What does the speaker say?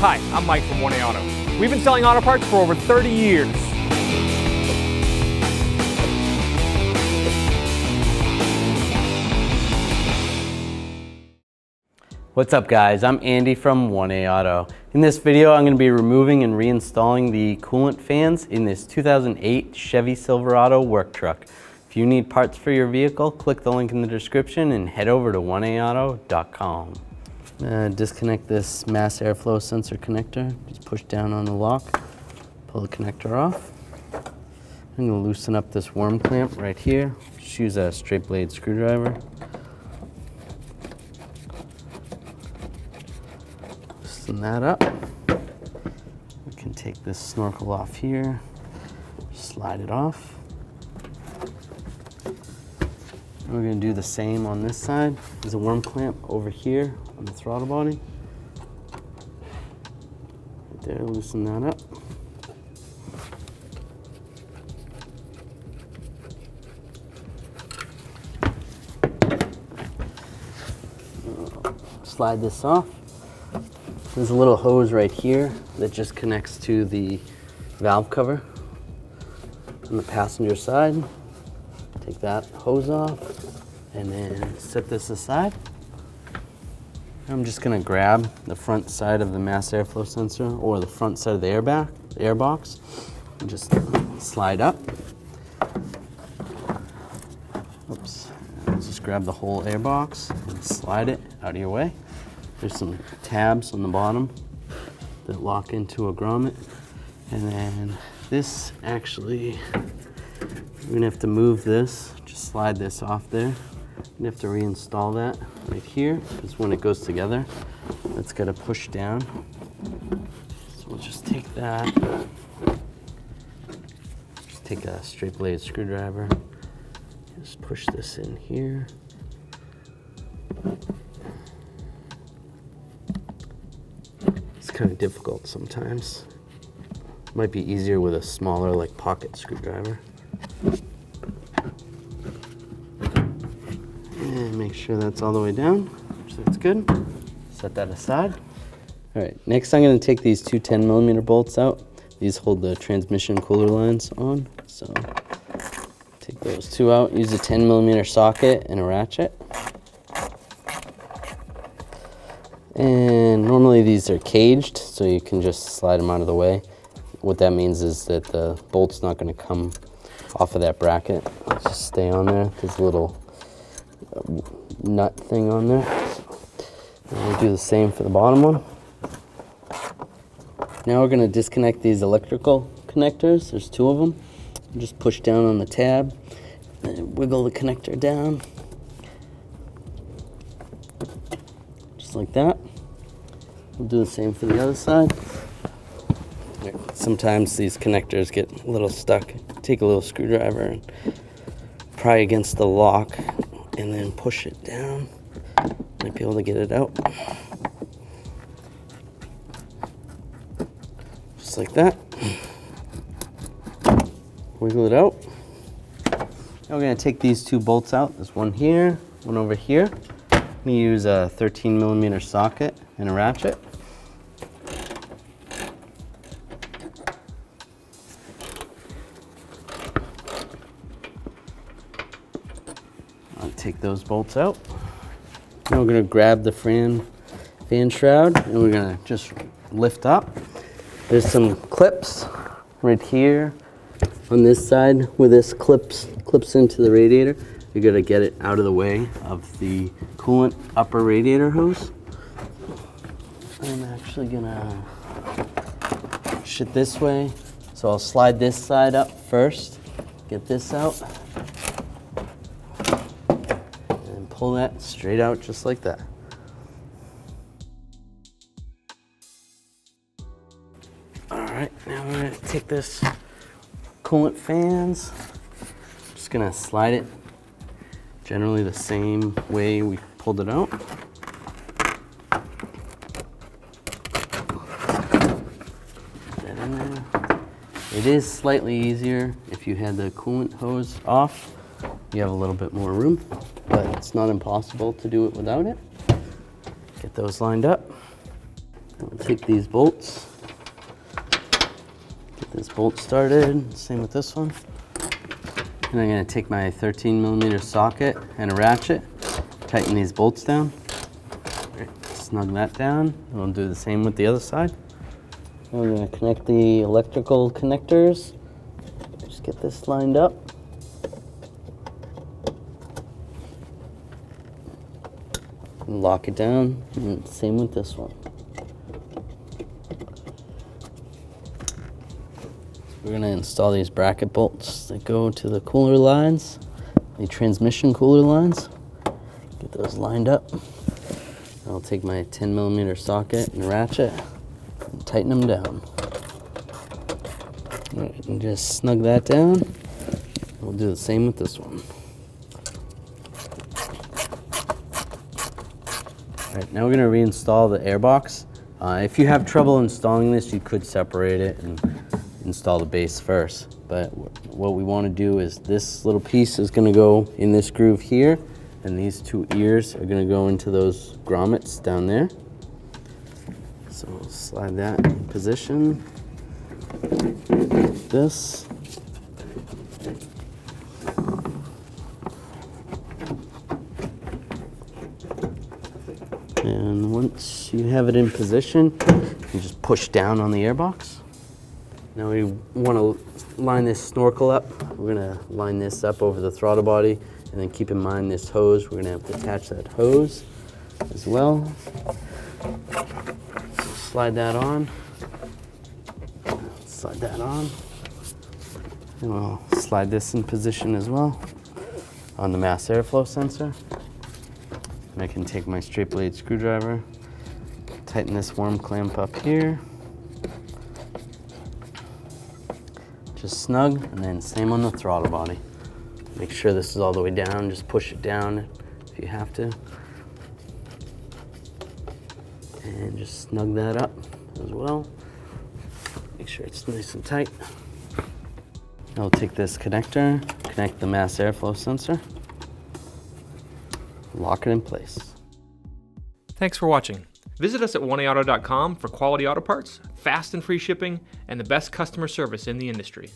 Hi, I'm Mike from 1A Auto. We've been selling auto parts for over 30 years. What's up guys, I'm Andy from 1A Auto. In this video I'm going to be removing and reinstalling the coolant fans in this 2008 Chevy Silverado work truck. If you need parts for your vehicle, click the link in the description and head over to 1aauto.com. Disconnect this mass airflow sensor connector. Just push down on the lock, pull the connector off. I'm going to loosen up this worm clamp right here. Just use a straight blade screwdriver. Loosen that up. We can take this snorkel off here, slide it off. And we're going to do the same on this side. There's a worm clamp over here on the throttle body. Right there, loosen that up. Slide this off. There's a little hose right here that just connects to the valve cover on the passenger side. Take that hose off and then set this aside. I'm just going to grab the front side of the mass airflow sensor or the front side of the airbox and just slide up. Oops. Just grab the whole airbox and slide it out of your way. There's some tabs on the bottom that lock into a grommet. And then this actually, we're gonna have to move this, just slide this off there. You have to reinstall that right here, because when it goes together, it's gotta push down. So we'll just take that, just take a straight blade screwdriver, just push this in here. It's kind of difficult sometimes. Might be easier with a smaller, like pocket screwdriver. And make sure that's all the way down, so that's good. Set that aside. All right, next I'm gonna take these two 10mm bolts out. These hold the transmission cooler lines on, so take those two out. Use a 10mm socket and a ratchet. And normally these are caged, so you can just slide them out of the way. What that means is that the bolt's not going to come off of that bracket. It'll just stay on there. There's a little nut thing on there. And we'll do the same for the bottom one. Now we're going to disconnect these electrical connectors. There's two of them. Just push down on the tab and wiggle the connector down. Just like that. We'll do the same for the other side. Sometimes these connectors get a little stuck. Take a little screwdriver and pry against the lock and then push it down. Might be able to get it out. Just like that. Wiggle it out. Now we're going to take these two bolts out. There's one here, one over here. I'm going to use a 13mm socket and a ratchet. I'll take those bolts out. Now we're going to grab the fan shroud and we're going to just lift up. There's some clips right here on this side where this clips into the radiator. You're going to get it out of the way of the coolant upper radiator hose. I'm actually going to push it this way. So I'll slide this side up first, get this out, and pull that straight out just like that. All right, now we're going to take this coolant fans. Just going to slide it generally the same way we pulled it out. Put that in there. It is slightly easier if you had the coolant hose off. You have a little bit more room, but it's not impossible to do it without it. Get those lined up. I'll take these bolts, get this bolt started, same with this one. And I'm going to take my 13mm socket and a ratchet, tighten these bolts down, snug that down, and we'll do the same with the other side. And we're going to connect the electrical connectors, just get this lined up. And lock it down, and same with this one. We're going to install these bracket bolts that go to the cooler lines, the transmission cooler lines. Get those lined up. I'll take my 10mm socket and ratchet and tighten them down. All right, and just snug that down. We'll do the same with this one. All right, now we're going to reinstall the airbox. If you have trouble installing this, you could separate it and install the base first. But what we want to do is this little piece is going to go in this groove here, and these two ears are going to go into those grommets down there. So we'll slide that in position. This. And once you have it in position, you just push down on the airbox. Now we want to line this snorkel up. We're going to line this up over the throttle body, and then keep in mind this hose, we're going to have to attach that hose as well. So slide that on. Slide that on. And we'll slide this in position as well on the mass airflow sensor. And I can take my straight blade screwdriver, tighten this worm clamp up here. Just snug, and then same on the throttle body. Make sure this is all the way down, just push it down if you have to. And just snug that up as well. Make sure it's nice and tight. I'll take this connector, connect the mass airflow sensor, lock it in place. Thanks for watching. Visit us at oneauto.com for quality auto parts, fast and free shipping, and the best customer service in the industry.